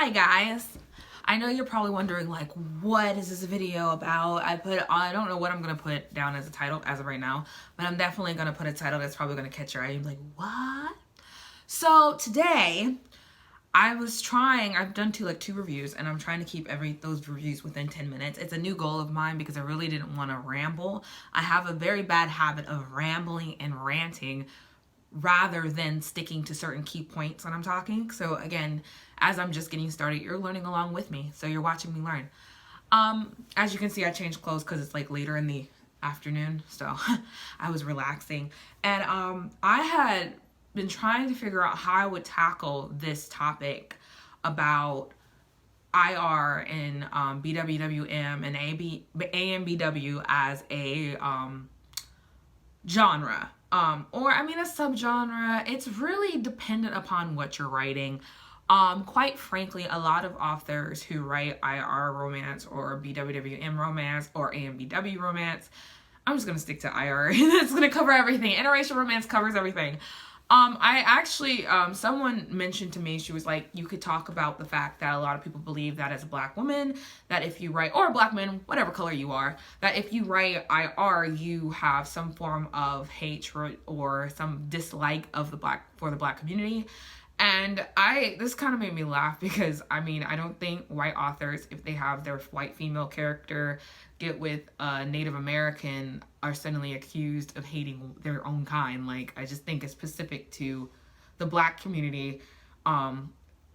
Hi guys. I know you're probably wondering like, what is this video about? I don't know what I'm gonna put down as a title as of right now, but I'm definitely gonna put a title that's probably gonna catch your eye. You're like, what? So today I've done two reviews, and I'm trying to keep those reviews within 10 minutes. It's a new goal of mine because I really didn't want to ramble. I have a very bad habit of rambling and ranting rather than sticking to certain key points when I'm talking. So again, as I'm just getting started, you're learning along with me. So you're watching me learn. As you can see, I changed clothes because it's like later in the afternoon. So I was relaxing. And I had been trying to figure out how I would tackle this topic about IR and BWWM and AMBW as a genre. Or a subgenre. It's really dependent upon what you're writing. Quite frankly, a lot of authors who write IR romance or BWWM romance or AMBW romance, I'm just going to stick to IR. It's going to cover everything. Interracial romance covers everything. Someone mentioned to me, she was like, you could talk about the fact that a lot of people believe that as a black woman, that if you write, or a black man, whatever color you are, that if you write IR, you have some form of hatred or some dislike of the black community. And this kind of made me laugh because, I don't think white authors, if they have their white female character get with a Native American, are suddenly accused of hating their own kind. Like, I just think it's specific to the black community,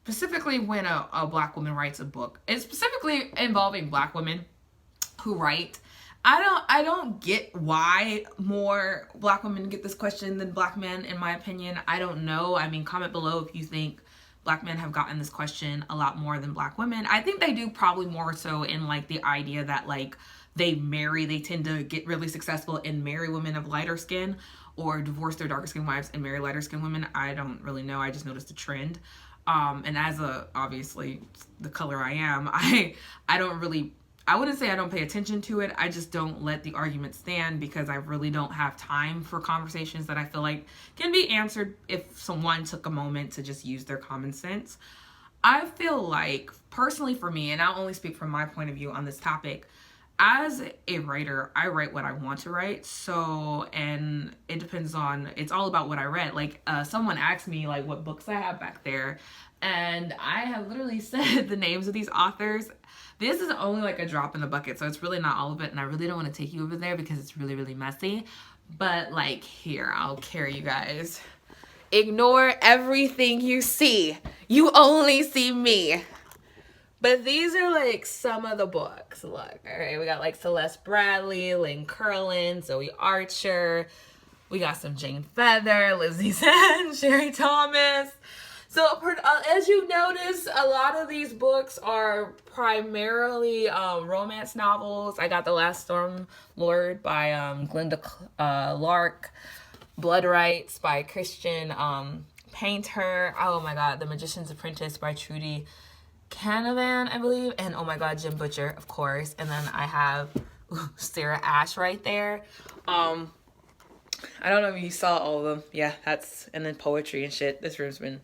specifically when a black woman writes a book. It's specifically involving black women who write. I don't get why more black women get this question than black men, in my opinion. I don't know. Comment below if you think black men have gotten this question a lot more than black women. I think they do, probably more so in like the idea that like they tend to get really successful and marry women of lighter skin, or divorce their darker skin wives and marry lighter skin women. I don't really know. I just noticed a trend. And as obviously the color I am, I wouldn't say I don't pay attention to it. I just don't let the argument stand because I really don't have time for conversations that I feel like can be answered if someone took a moment to just use their common sense. I feel like, personally for me, and I'll only speak from my point of view on this topic, as a writer, I write what I want to write. So, and it depends on, it's all about what I read. Like, someone asked me like what books I have back there, and I have literally said the names of these authors. This is only like a drop in the bucket, so it's really not all of it, and I really don't want to take you over there because it's really, really messy. But like, here, I'll carry you guys. Ignore everything you see. You only see me. But these are like some of the books. Look, all right, we got like Celeste Bradley, Lynn Curlin, Zoe Archer. We got some Jane Feather, Lizzie Zen, Sherry Thomas. So as you notice, a lot of these books are primarily romance novels. I got The Last Storm Lord by Glenda Lark, Blood Rights by Christian Painter. Oh my God, The Magician's Apprentice by Trudy Canavan, I believe. And oh my God, Jim Butcher, of course. And then I have Sarah Ash right there. I don't know if you saw all of them. Yeah, and then poetry and shit. This room's been...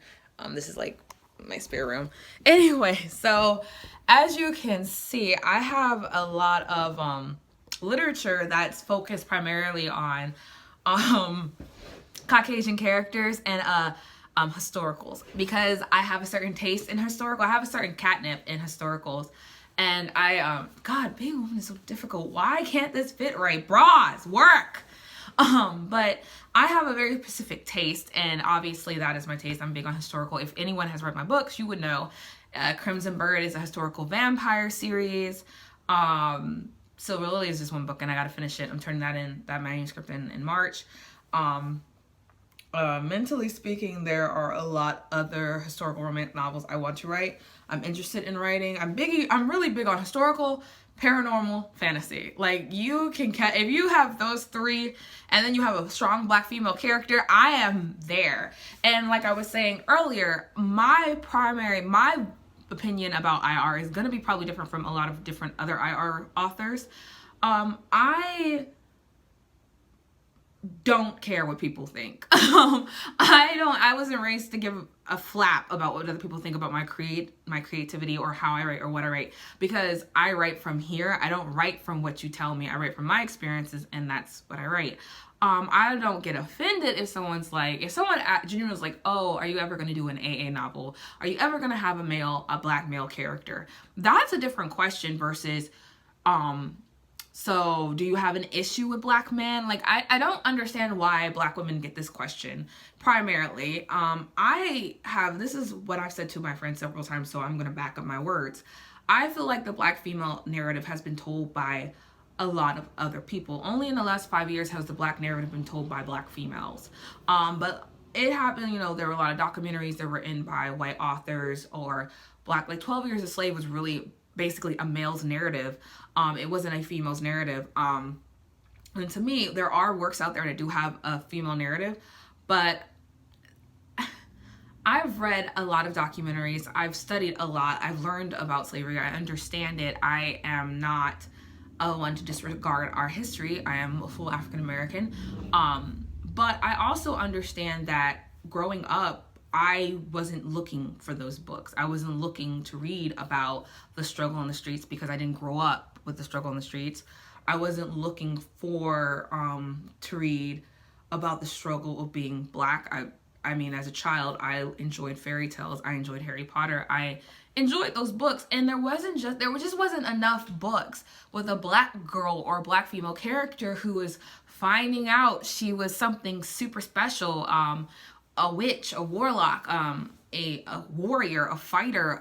this is like my spare room. Anyway, so as you can see, I have a lot of literature that's focused primarily on Caucasian characters and historicals, because I have a certain taste in historical. I have a certain catnip in historicals. And God, being a woman is so difficult. Why can't this fit right? Bras, work! But I have a very specific taste, and obviously that is my taste. I'm big on historical. If anyone has read my books, you would know. Crimson Bird is a historical vampire series. Silver Lily is just one book, and I gotta finish it. I'm turning that manuscript in March. Mentally speaking, there are a lot other historical romance novels I want to write. I'm interested in writing. I'm really big on historical, paranormal, fantasy. Like, you can if you have those three and then you have a strong black female character, I am there. And like I was saying earlier, my opinion about IR is going to be probably different from a lot of different other IR authors. I don't care what people think. I wasn't raised to give a flap about what other people think about my creativity or how I write or what I write, because I write from here. I don't write from what you tell me. I write from my experiences, and that's what I write. I don't get offended if someone genuinely was like, oh, are you ever going to do an AA novel? Are you ever going to have a black male character? That's a different question versus, so do you have an issue with black men? Like, I don't understand why black women get this question primarily. This is what I've said to my friends several times, so I'm going to back up my words. I feel like the black female narrative has been told by a lot of other people. Only in the last 5 years has the black narrative been told by black females. But it happened, there were a lot of documentaries that were written by white authors or like 12 Years a Slave was really basically a male's narrative. It wasn't a female's narrative. And to me, there are works out there that do have a female narrative, but I've read a lot of documentaries. I've studied a lot. I've learned about slavery. I understand it. I am not one to disregard our history. I am a full African American. But I also understand that growing up, I wasn't looking for those books. I wasn't looking to read about the struggle on the streets because I didn't grow up with the struggle on the streets. I wasn't looking for to read about the struggle of being black. I mean, as a child, I enjoyed fairy tales. I enjoyed Harry Potter. I enjoyed those books, and there just wasn't enough books with a black girl or a black female character who was finding out she was something super special, a witch, a warlock, a warrior, a fighter,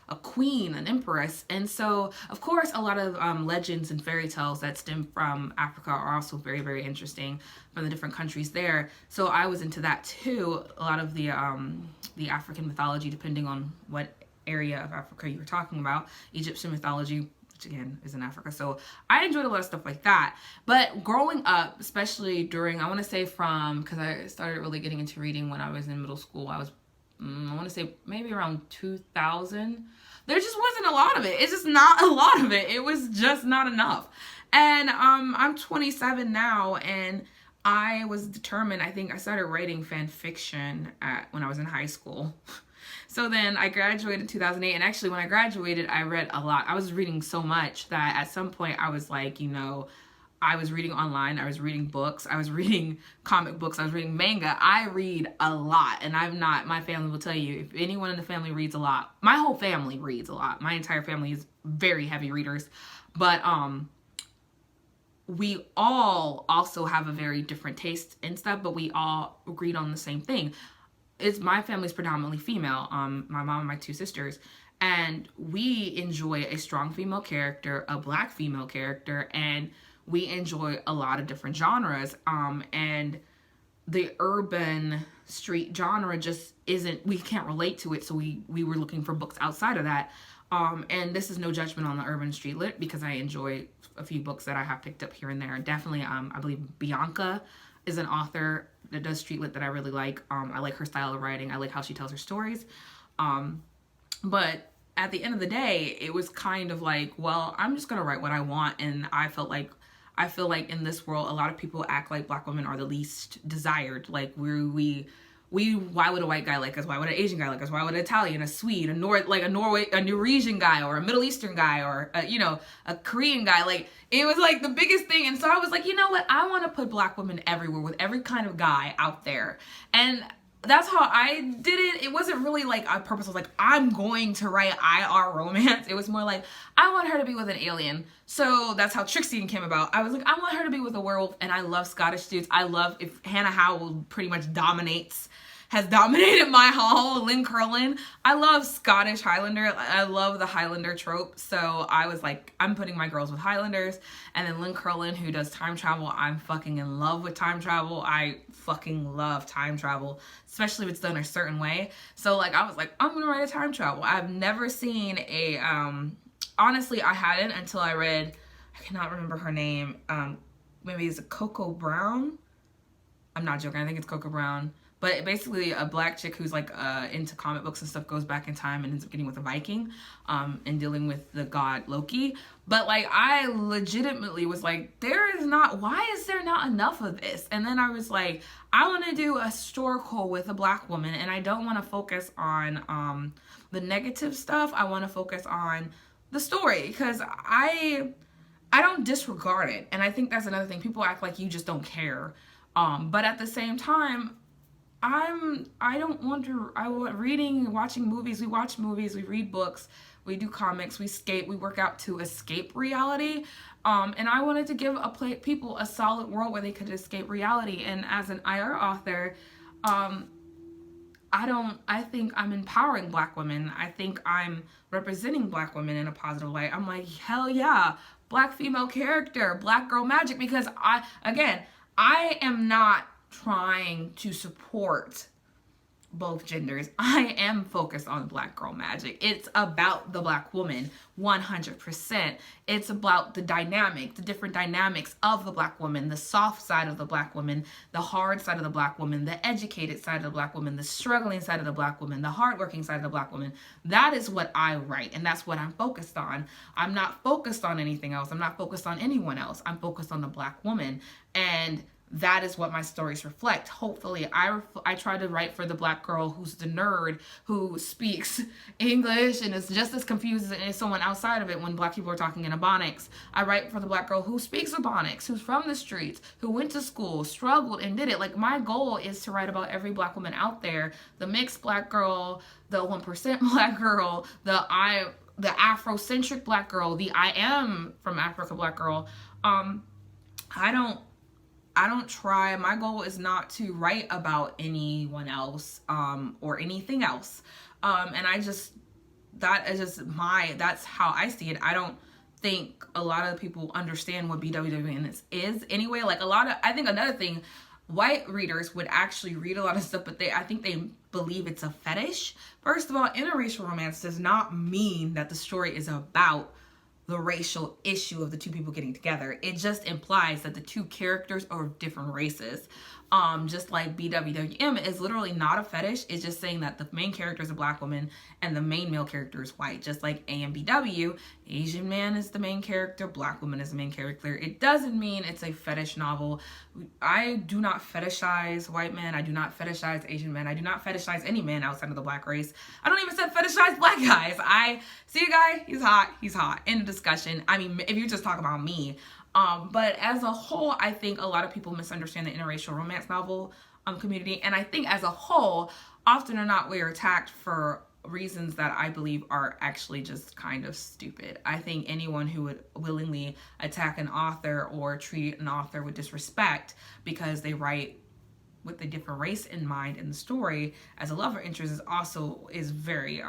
a queen, an empress. And so, of course, a lot of legends and fairy tales that stem from Africa are also very, very interesting from the different countries there. So I was into that too. A lot of the African mythology, depending on what area of Africa you were talking about. Egyptian mythology, which again is in Africa. So I enjoyed a lot of stuff like that. But growing up, especially during, I want to say because I started really getting into reading when I was in middle school. I want to say maybe around 2000. There just wasn't a lot of it. It's just not a lot of it. It was just not enough. And I'm 27 now, and I was determined. I think I started writing fan fiction when I was in high school. So then I graduated in 2008, and actually when I graduated, I read a lot. I was reading so much that at some point I was like, I was reading online, I was reading books, I was reading comic books, I was reading manga. I read a lot, and my family will tell you, if anyone in the family reads a lot, my whole family reads a lot. My entire family is very heavy readers, but we all also have a very different taste and stuff, but we all agreed on the same thing. My family's predominantly female, my mom and my two sisters, and we enjoy a strong female character, a black female character, and we enjoy a lot of different genres, and the urban street genre just we can't relate to it, so we were looking for books outside of that, and this is no judgment on the urban street lit, because I enjoy a few books that I have picked up here and there. Definitely, I believe Bianca is an author that does street lit that I really like. I like her style of writing. I like how she tells her stories. But at the end of the day, it was kind of like, well, I'm just going to write what I want. And I feel like in this world, a lot of people act like black women are the least desired. Like why would a white guy like us? Why would an Asian guy like us? Why would an Italian, a Swede, a Norwegian guy, or a Middle Eastern guy, or a Korean guy? Like, it was like the biggest thing. And so I was like, you know what? I want to put black women everywhere with every kind of guy out there. And that's how I did it. It wasn't really like a purpose. I was like, I'm going to write IR romance. It was more like, I want her to be with an alien. So that's how Trixie came about. I was like, I want her to be with a werewolf. And I love Scottish dudes. I love, if Hannah Howell pretty much has dominated my hall, Lynn Curlin. I love Scottish Highlander. I love the Highlander trope. So I was like, I'm putting my girls with Highlanders. And then Lynn Curlin, who does time travel. I'm fucking in love with time travel. I fucking love time travel, especially if it's done a certain way. So like, I was like, I'm gonna write a time travel. I've never seen a, honestly, I hadn't until I read, I cannot remember her name. Maybe it's Coco Brown. I'm not joking. I think it's Coco Brown. but basically a black chick who's like into comic books and stuff goes back in time and ends up getting with a Viking, and dealing with the god Loki. But like, I legitimately was like, why is there not enough of this? And then I was like, I want to do a historical with a black woman, and I don't want to focus on the negative stuff. I want to focus on the story, because I don't disregard it. And I think that's another thing. People act like you just don't care. But at the same time, I don't want to, reading, watching movies, we watch movies, we read books, we do comics, we skate, we work out to escape reality. And I wanted to give people a solid world where they could escape reality. And as an IR author, I think I'm empowering black women. I think I'm representing black women in a positive light. I'm like, hell yeah, black female character, black girl magic, because I am not trying to support both genders. I am focused on black girl magic. It's about the black woman 100%. It's about the different dynamics of the black woman, the soft side of the black woman, the hard side of the black woman, the educated side of the black woman, the struggling side of the black woman, the hardworking side of the black woman. That is what I write, and that's what I'm focused on. I'm not focused on anything else. I'm not focused on anyone else. I'm focused on the black woman, and that is what my stories reflect. Hopefully, I try to write for the black girl who's the nerd, who speaks English and is just as confused as someone outside of it when black people are talking in Ebonics. I write for the black girl who speaks Ebonics, who's from the streets, who went to school, struggled, and did it. Like, my goal is to write about every black woman out there, the mixed black girl, the 1% black girl, the Afrocentric black girl, the I am from Africa black girl. I don't try. My goal is not to write about anyone else, or anything else. And that's how I see it. I don't think a lot of people understand what BWWM is anyway. Like, I think another thing, white readers would actually read a lot of stuff, but I think they believe it's a fetish. First of all, interracial romance does not mean that the story is about the racial issue of the two people getting together. It just implies that the two characters are of different races. Just like BWWM is literally not a fetish. It's just saying that the main character is a black woman and the main male character is white. Just like AMBW, Asian man is the main character, black woman is the main character. It doesn't mean it's a fetish novel. I do not fetishize white men. I do not fetishize Asian men. I do not fetishize any man outside of the black race. I don't even say fetishize black guys. I see a guy, he's hot. End of discussion. I mean, if you just talk about me. But as a whole, I think a lot of people misunderstand the interracial romance novel community. And I think as a whole, often or not, we are attacked for reasons that I believe are actually just kind of stupid. I think anyone who would willingly attack an author or treat an author with disrespect because they write with a different race in mind in the story as a love interest is very,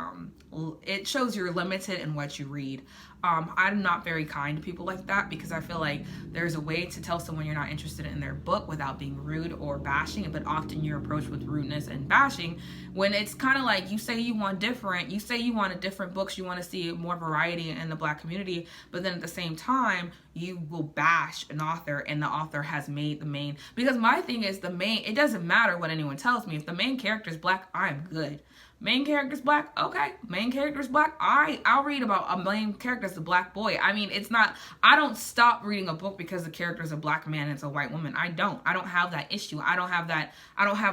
it shows you're limited in what you read. I'm not very kind to people like that, because I feel like there's a way to tell someone you're not interested in their book without being rude or bashing, but often you're approached with rudeness and bashing when it's kind of like you say you want a different books, you want to see more variety in the black community, but then at the same time, you will bash an author and the author has made the main, because my thing is it doesn't matter what anyone tells me. If the main character is black, I'm good. Main character's black, okay. Main character's black, I'll read about a main character as a black boy. I mean, I don't stop reading a book because the character is a black man and it's a white woman. I don't have that issue. I don't have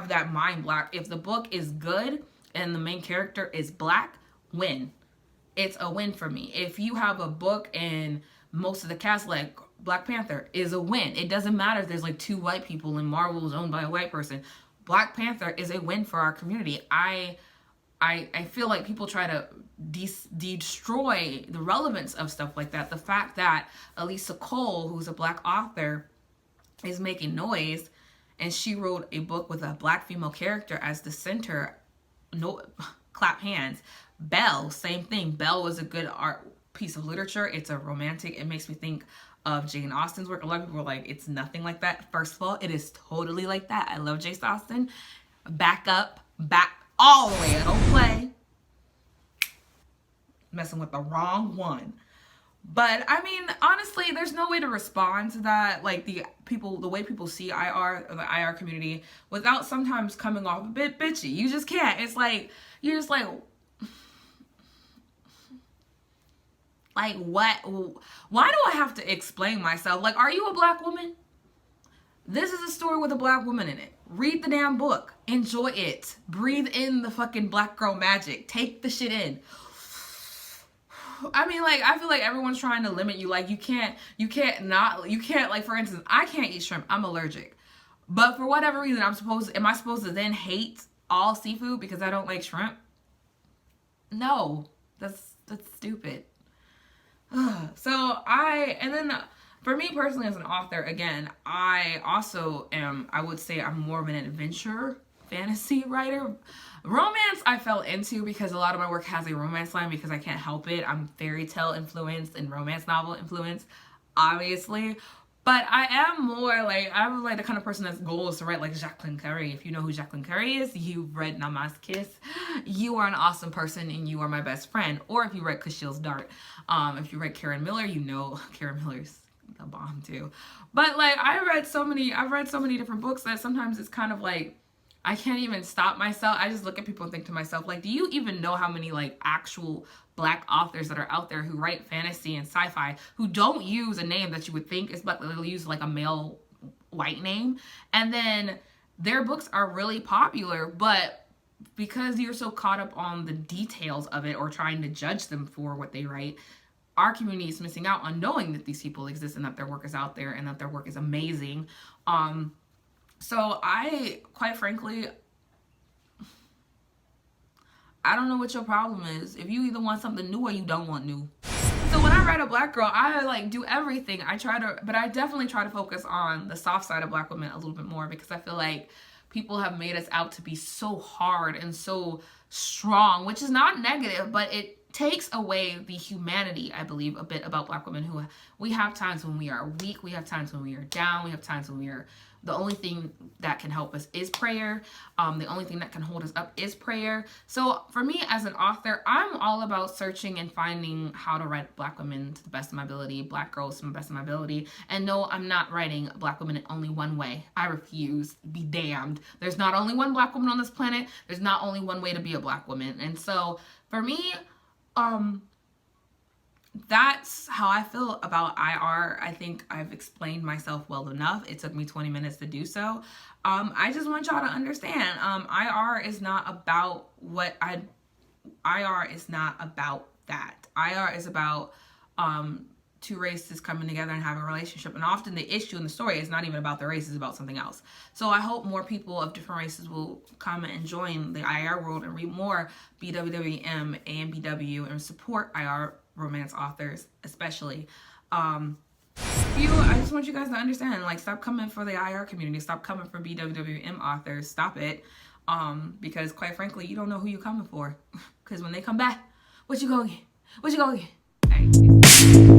that mind block. If the book is good and the main character is black, win. It's a win for me. If you have a book and most of the cast, like Black Panther, is a win. It doesn't matter if there's like 2 white people and Marvel is owned by a white person. Black Panther is a win for our community. I feel like people try to destroy the relevance of stuff like that. The fact that Elisa Cole, who's a black author, is making noise, and she wrote a book with a black female character as the center, no, clap hands. Belle, same thing. Belle was a good art piece of literature. It's a romantic. It makes me think of Jane Austen's work. A lot of people are like, it's nothing like that. First of all, it is totally like that. I love Jane Austen. Back all the way. I don't play. Messing with the wrong one. But I mean, honestly, there's no way to respond to that, like the way people see IR or the IR community, without sometimes coming off a bit bitchy. You just can't. It's like you're just like what? Why do I have to explain myself? Like, are you a black woman? This is a story with a black woman in it. Read the damn book. Enjoy it. Breathe in the fucking black girl magic. Take the shit in. I mean, like, I feel like everyone's trying to limit you. Like, you can't, like, for instance, I can't eat shrimp. I'm allergic. But for whatever reason, am I supposed to then hate all seafood because I don't like shrimp? No. That's stupid. And then for me personally as an author, again, I also am, I would say I'm more of an adventure fantasy writer. Romance I fell into because a lot of my work has a romance line because I can't help it. I'm fairy tale influenced and romance novel influenced, obviously. But I am more like, I'm like the kind of person that's goal is to write like Jacqueline Curry. If you know who Jacqueline Curry is, you've read Nama's Kiss. You are an awesome person and you are my best friend. Or if you read Cashil's Dart. If you read Karen Miller, you know Karen Miller's a bomb too. But like I've read so many different books that sometimes it's kind of like, I can't even stop myself. I just look at people and think to myself, like, do you even know how many like actual black authors that are out there who write fantasy and sci-fi who don't use a name that you would think is black? They'll use like a male white name, and then their books are really popular, but because you're so caught up on the details of it or trying to judge them for what they write, our community is missing out on knowing that these people exist and that their work is out there and that their work is amazing. So I, quite frankly, I don't know what your problem is. If you either want something new or you don't want new. So when I write a black girl, I like do everything. But I definitely try to focus on the soft side of black women a little bit more because I feel like people have made us out to be so hard and so strong, which is not negative, but it takes away the humanity, I believe, a bit about black women who we have times when we are weak. We have times when we are down. We have times when we are, the only thing that can help us is prayer. The only thing that can hold us up is prayer. So for me as an author, I'm all about searching and finding how to write black women to the best of my ability, black girls to the best of my ability. And no, I'm not writing black women in only one way. I refuse. Be damned. There's not only one black woman on this planet. There's not only one way to be a black woman. And so for me, that's how I feel about IR. I think I've explained myself well enough. It took me 20 minutes to do so. I just want y'all to understand, IR is not about IR is not about that. IR is about two races coming together and having a relationship. And often the issue in the story is not even about the race, it's about something else. So I hope more people of different races will come and join the IR world and read more BWWM and BW and support IR romance authors, especially. I just want you guys to understand, like, stop coming for the IR community. Stop coming for BWWM authors. Stop it. Because quite frankly, you don't know who you're coming for. Because when they come back, what you go get? What you go get? All right, peace.